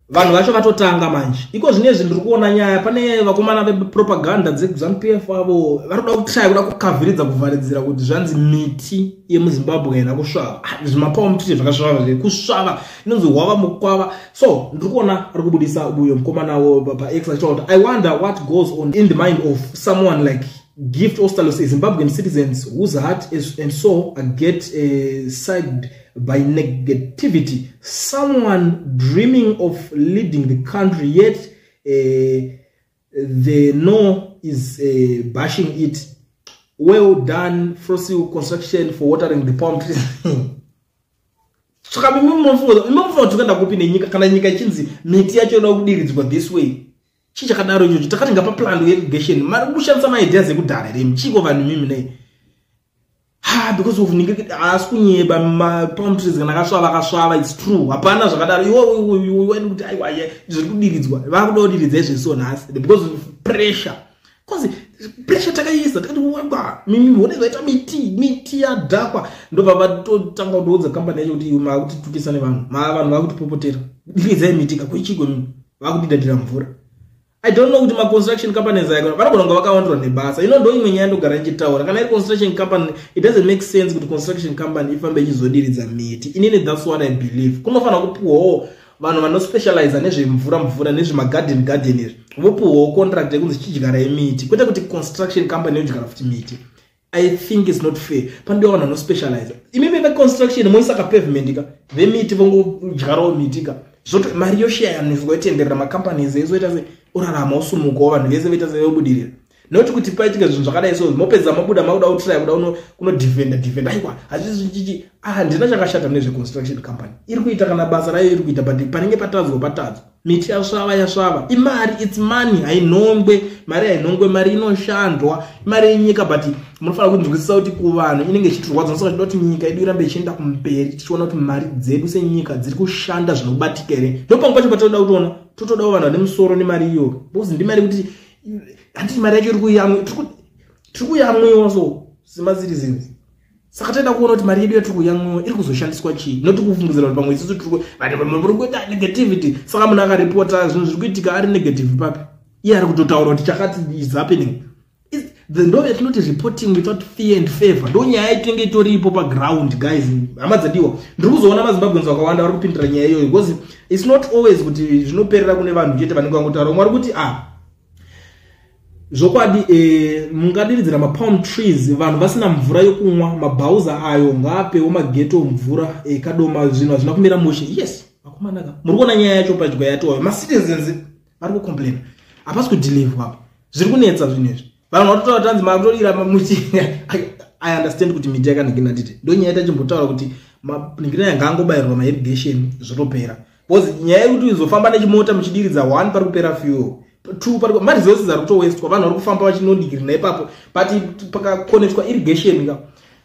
vanhu vacho vatotanga manje iko zvinezvi ndiri kuona nyaya pane vakomana vepropaganda dzeZANU-PF avo vari kuda kutraya kuda kukavhiridza kuvharidzira kuti zvanzi miti yemuZimbabwe ina kusvava zvimapalm trees zvakasvava kusvava inonzi hwava mukwava. So ndiri kuona ari kubudisa uyo mukomana wo paX achitaura kuti I wonder what goes on in the mind of someone like Gift Ostalos, Zimbabwean citizens whose heart and soul get sagged by negativity. Someone dreaming of leading the country, yet the no is bashing it. Well done, Fossil Construction, for watering the palm trees. This way. Chichakadaro icho takati ngapa plan irrigation mari kushandisa ma ideas ekudhara remchiko vanhu mimi nei because of ninge asikunyeba ma palm trees kana kasvava it's true hapana zvakadaro iwo wenu kuti aiwa zviri kudiridzwa vakuda kudiridza izvo nhasi because of pressure takaisa takati wanga mimi wona zaita miti yadhakwa ndobva vatotanga kudoudza company yacho kuti makuti tukisa nevanhu vanhu vakutipopotera diridzai miti kakuichiko mimi vakudidadira mvura. I don't know what my construction companies are going to do. You know, doing when you go to tower. Can I construction company? It doesn't make sense with construction company if I'm being is a meat. In it, that's what I believe. Come on, poor man, no specialize and mvura garden. Wopu contract they go meat. Kwenda kuti construction company you got meat. I think it's not fair. Pande wana no specialize. Imebe the construction mo isaka pavement ka. The meat vongo jaro meat ka. Zoto Mario share nizwetendera ma companies ezoita ze urarama usumuko vanhu vese vita seyobudirira noti kuti paitika zvinhu zvakadai so mopedza mabuda makuda utry kuda kuno defend aiwa hazvisi chichi ndina chakashata nezve construction company iri kuita kana basa rayo iri kuita but panenge patadzwa miti yasvava imari it's money ainongwe mari inoshandwa imari yenyika but munofana kunzwisisa kuti kuvanhu inenge chiturwadza saka kuti nyika yedu irambe ichienda kumberi tichiona kuti mari dzedu senyika dziri kushanda zvinobatika ere ndopangu pacho patoda kutoona totoda vanhu vane musoro nemari iyo because ndimari kuti handiti mari yacho tiri kuyamwiwa so semacitizens saka toda kuona kuti mari yedu yatiri kuyamwiwa iri kuzoshandiswa chii noti kufungidzira kuti pamwe isusu muri kuita negativity saka munhu akaripota zvinhu zviri kuitika ari negative papi iye ari kutotaura kuti chakati is happening ndo yatinoti reporting without fear and favor ndo nyaya itinenge itoripo paground guys hama dzadiwa ndiri kuzoona maZimbabweans vakawanda vari kupindira nyaya iyoyo because it's not always kuti zvinoperera kune vanhu chete vanenge vangotaura mwari kuti zvokwadi mungadiridzira mapalm trees vanhu vasina mvura yokumwa mabhauza ayo ngaapewo mageto mvura kadoma zvinhu hazvina kumera mushe yes vakomanaka muri kuona nyaya yacho padyo yatoyo macitizens vari kucomplaina hapasi kudelive apa zviri kunetsa zvinezvi vanhu vatotaura tanzi makutorira muti I understand kuti miti yakaningina ndite ndo nyaya tachimbotaura kuti maningina yanga angobayirwa mairrigation zvotopera because nyaya yekuti izofamba nechimota muchidiridza 1 pari kupera fuel 2 pari mari dzose dzari kutowestwa vanhu vari kufamba vachinoningirira naipapo but pakakonectwa irrigation ka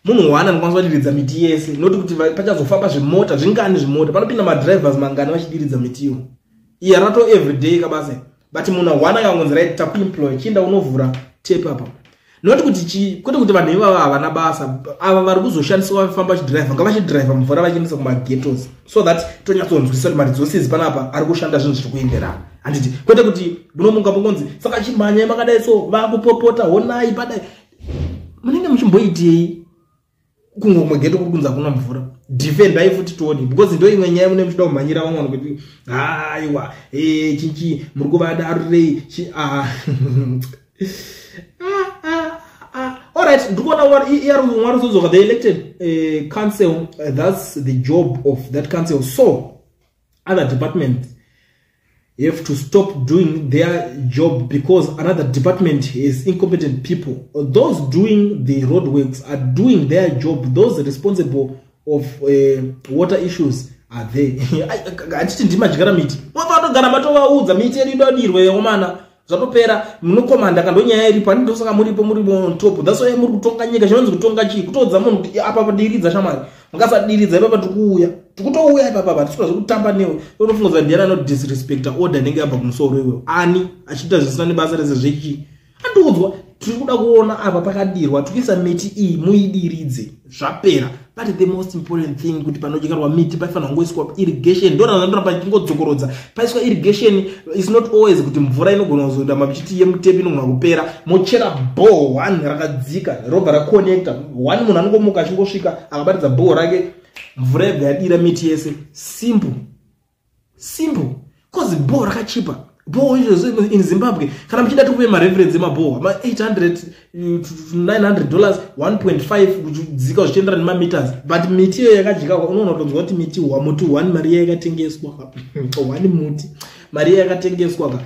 munhu wana anokwanisa kudiridza miti yese noti kuti pachazofamba zvimota zvingani zvimota panopinda madrivers mangani vachidiridza mitiyo iye rato everyday kabasa but munhu wana kangonzi right takuemploy chinda unovhura tape apa noti kuti kwete kuti vanhu ivava havana basa ava vari kuzoshandiswa vafamba vachidriva ngavachidriva mvura vachiendesa kumagetos so that tonyatsonzwisisa kuti mari dzose idzi panapa ari kushanda zvinhu zviri kuenderana handiti kwete kuti munomunga mukonzi saka chimhanya makadai so vakupopota honai padai munenge muchimboitei kungo mageto kuri kunzi hakuna mvura defendai futi tioni because ndo imwe nyaya mune muchida kumhanyira vamwe kuti aiwa chichi muri kuvadarurei alright ndikuona mwari uzodzoka the elected council that's the job of that council so other departments have to stop doing their job because another department is incompetent people. Those doing the roadworks are doing their job. Those responsible of water issues are there. Achiti ndima jigara miti. Wavatogara matovaudza miti yedu idodirwe yomana. Zvapera munokomanda kandonyaya iri pani ndosaka muripo on top. That's why muri kutonga nyika zvinonzi kutonga chi kutodza munhu apa padiridza shamari. Mukasadiridza ipa patukuuya. Tukutouya ipa tisikuza kutamba newe. Unofunga ndiana no disrespect order nenge apa kumusoro iwe. Ani achita zvisina nebasa rese zvechi. andodzwa tiri kuda kuona apa pakadirwa tukisa miti iyi muidiridze zvapera. But the most important thing kuti panodyarwa miti paifanira kungoiswa irrigation. Ndoramba pachingodzokorodza paiswa irrigation is not always kuti mvura inogona kuzoenda machiti yemutepi inogona kupera. Mochera bore 1 rakadzika robva raconnecta 1 munhu anongomuka achingosvika akabatidza bore rake mvura yabva yadira miti yese. Simple cause bore rakachipa. Bore in Zimbabwe kana mchida tukupe mareference emabore ma $800 $900 1.5 kudzika zvichiendera nemameters. But miti iyo yakajika unoona kutonzwa kuti miti muti 1 mari yakatengeswa 1 muti mari yakatengeswa ka.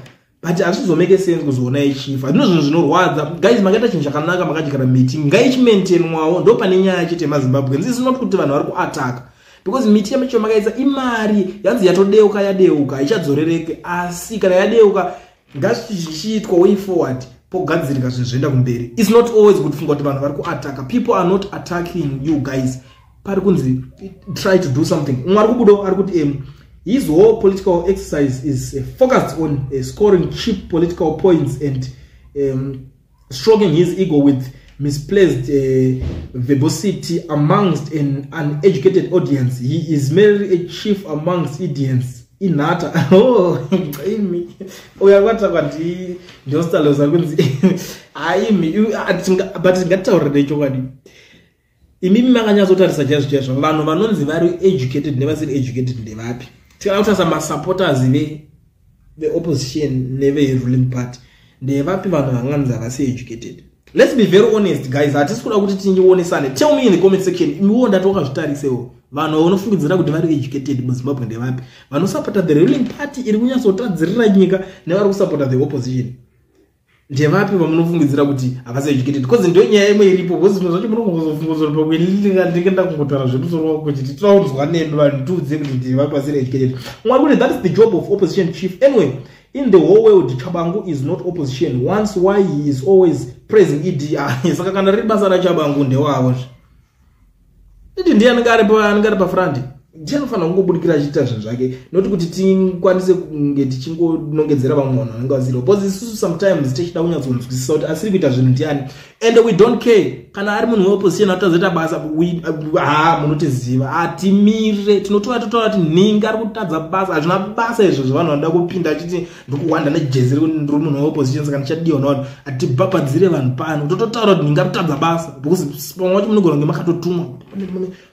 But azvizomeke sense kuzoona ichifa. Ndino zvinhu zvinorwadza. Guys, makaita chinhu chakanaka makadyara miti ngaichimaintainwawo. Ndo pane nyaya chete maZimbabwe. This is not kuti vanhu vari kuataka. Because miti yacho makaisa imari yanzi yatodeuka ichadzorereke. Asi kana yadeuka ngazvichiitwa way forward pogadzirika zvienda kumberi. It's not always good funga kuti vanhu vari kuataka. People are not attacking you guys. Pari kunzi try to do something. Mwari kubudo ari kuti his whole political exercise is focused on scoring cheap political points and stroking his ego with misplaced verbosity amongst an uneducated audience. He is merely a chief amongst idiots. Inata. Oh, Amy. Uyakwacha kwati ndostalo zakunzi. Amy, but ngataurira chokwadi. Imimi makanyazotarisa chazvo vanhu vanonzi vari educated nevasiri educated ndevapi. Tikauta sama supporters the opposition ruling party ndevapi vanhu vanganzi havasi educated. Let's be very honest guys, hatisi kuda kuti tinjionesane. Tell me in the comment section imiwo ndatoka zvitarisewo vanhu vanofungidzira kuti vari educated muZimbabwe ndevapi. Vanosupporta the ruling party iri kunyatsotadzirira nyika nevari kusupporta the opposition ndevapi vamunofungidzira kuti havasi educated. Because ndo nyaya imwe iripo because zvinhu zvacho munofungidzira kuti ndingenda kungotaura zvedu soro kuti titaunzwa nemi vanhu tudze kuti ndevapi vasiri educated. Mwari kuti that is the job of opposition chief. Anyway, in the whole world Chabangu is not opposition. Once why he is always praising ED. Saka kana riri basa raChabangu ndewavo. Nditi ndiye anenge pa front. Ndiye anofanira kungobudikira achiita zvinhu zvake. Not kuti tikwanise kunge tichingonongedzera vamwe vanhu vanenge vasiri. Because isusu sometimes tichida kunyatsonzwisisa kuti asiri kuita zvinhu ndiani. And we don't care. Kana ari munhu weopposition atadzoita basa munotiziva. Atimire tinotora kuti ninga ari kutadza basa. Hazvina basa izvo zvavanhu vanoda kupinda achiti ndikuwanda nejezi ndiri munhu weopposition saka ndichadiwa navanhu. Atibhabhadzire vanhu pano. Tototaura kuti ninga kutadza basa. Because pamwe wacho munogona kunge makatotumwa.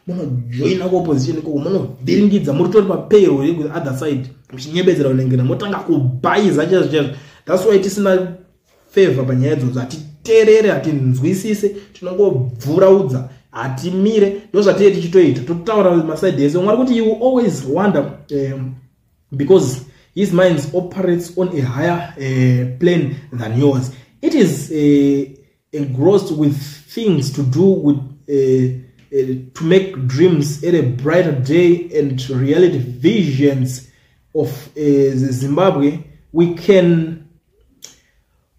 Munojoina kuopposition iko munovhiringidza muri tori papayroll yeku other side muchinyebedzera kunengera motanga kubhayiza chazvo. That's why tisina favor panyaya idzodzo. Hatiterere, hatinzwisise, tinongobvuraudza, hatimire. Ndozvatiyeti tichitoita totaura maside ese. Mwari kuti you will always wonder because his mind operates on a higher plane than yours. It is engrossed with things to do with to make dreams at a brighter day and reality visions of Zimbabwe. We can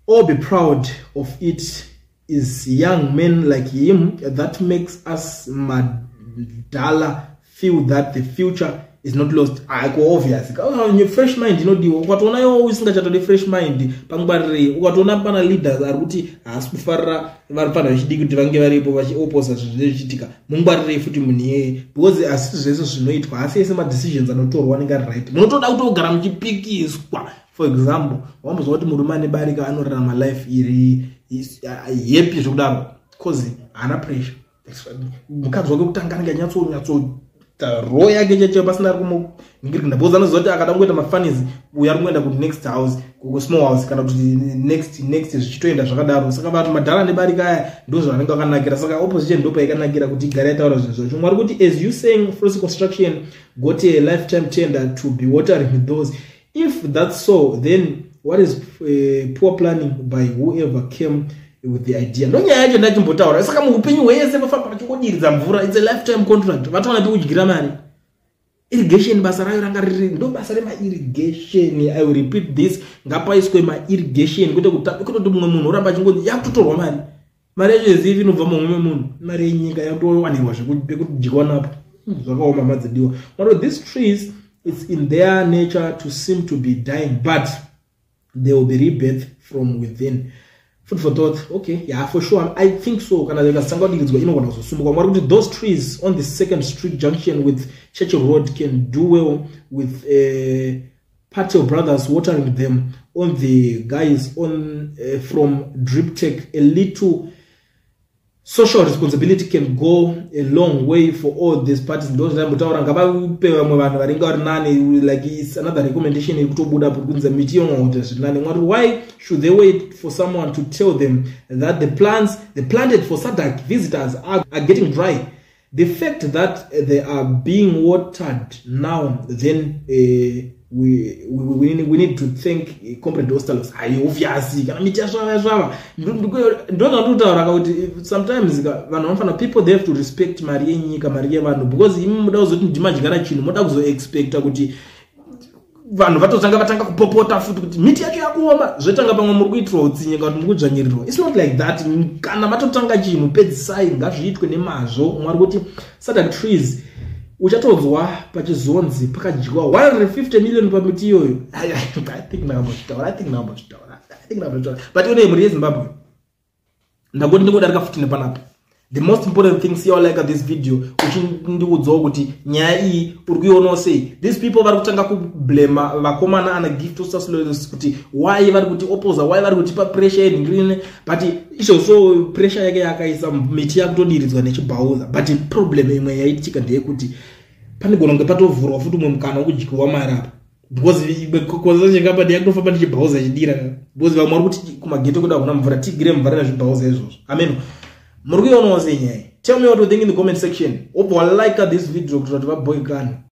all be proud of it. Is young men like him that makes us Madala feel that the future is not lost. Obvious. Your fresh mind, you know, ukatona yo usingachatode fresh mind pangbarire ukatona pana leaders arikuti asifara varipana vachidiki kuti vange varipo vachiopposa zvichitika mungwarire futi munhu yeye because asisi zvese zvinoitwa asi ese ma decisions anotorwa anenge ari right. Munotoda kutogara muchipikiswa. For example, wambozwa kuti murume ane barika anorarama life iri happy zvekudaro because haana pressure. Mukadzi wake kutanga anenge anyatso roho yake cheche pasina kumungirira because anozoti akada kungoita mafanizi uya ari kuenda kuti next house ku small house kana kuti next zvichitoenda zvakadaro. Saka vanhu madhara nebarika aya ndozvo vanenge vakanakira. Saka opposition ndopa yakanakira kuti igare yataura zvinhu zvacho. Mwari kuti as you saying First Construction got a lifetime tender to be watering those. If that's so, then what is poor planning by whoever came with the idea? No nyaya yacho ndachimbotaura. Saka muupenyu hwese mafamba vachingodiridza mvura. It's a lifetime contract. Vatowana pekudyira mari. Irrigation basa rayo ranga riri ndo basa rema-irrigation. I will repeat this. Ngapaiswe ma-irrigation kwete kuti mumwe munhu uramba achingonzi yakutotorwa mari. Mari yacho izivi inobva mumwe munhu. Mari yenyika yakutowanirwa zvekudyiwa napo. Zvakaoma madzidiwa. One of these trees, it's in their nature to seem to be dying, but they will be rebirthed from within. food for thought. Okay, yeah, for sure. I think so. Kana ikasanga diridzwa inogona kuzosumuka. Mwari kuti those trees on the 2nd Street junction with Churchill Road can do well with Patel Brothers watering them on the guys on from Drip Tech. A little social responsibility can go a long way for all these parties. Those like it's another recommendation. Why should they wait for someone to tell them that the plants they planted for SADC visitors are getting dry? The fact that they are being watered now, then we need to think comrade Ostalos. Obviously, sometimes people they have to respect Maria because expect vanhu vatotanga vatanga kupopota futi kuti miti yacho yakuoma zvetanga pamwe muri kuitira utsinyenga kuti muri kudzvanyirirwa. It's not like that. Kana vatotanga chinhu pedzisai ngazviitwe nemazvo. Mwari kuti SADC trees uchatodzwa pachizonzi pakadyiwa 150 million pamiti iyoyo. I think now but une muri yeZimbabwe ndangoti ndingodarika futi nepanapa. The most important thing see like at this video uchindiudzawo kuti nyaya iyi uri kuiona sei. These people vari kutanga kublame vakomana ana gift osaslows kuti why vari kuti opposa, why vari kutipa pressure green, but izvozvo pressure yake yakaisa miti yakutodiridzwa nechibhauza. But problem imwe yaitika ndeyekuti pane gona kunge patovhurwa futi umwe mukana wokudyiwa mari apa because company yakutofamba nechibhauza chidira because vamwe vari kuti kumageto kuda kuna mvura tigire mvura nezvibhauza izvozvo. Amen. Tell me what you think in the comment section. Hope you like this video.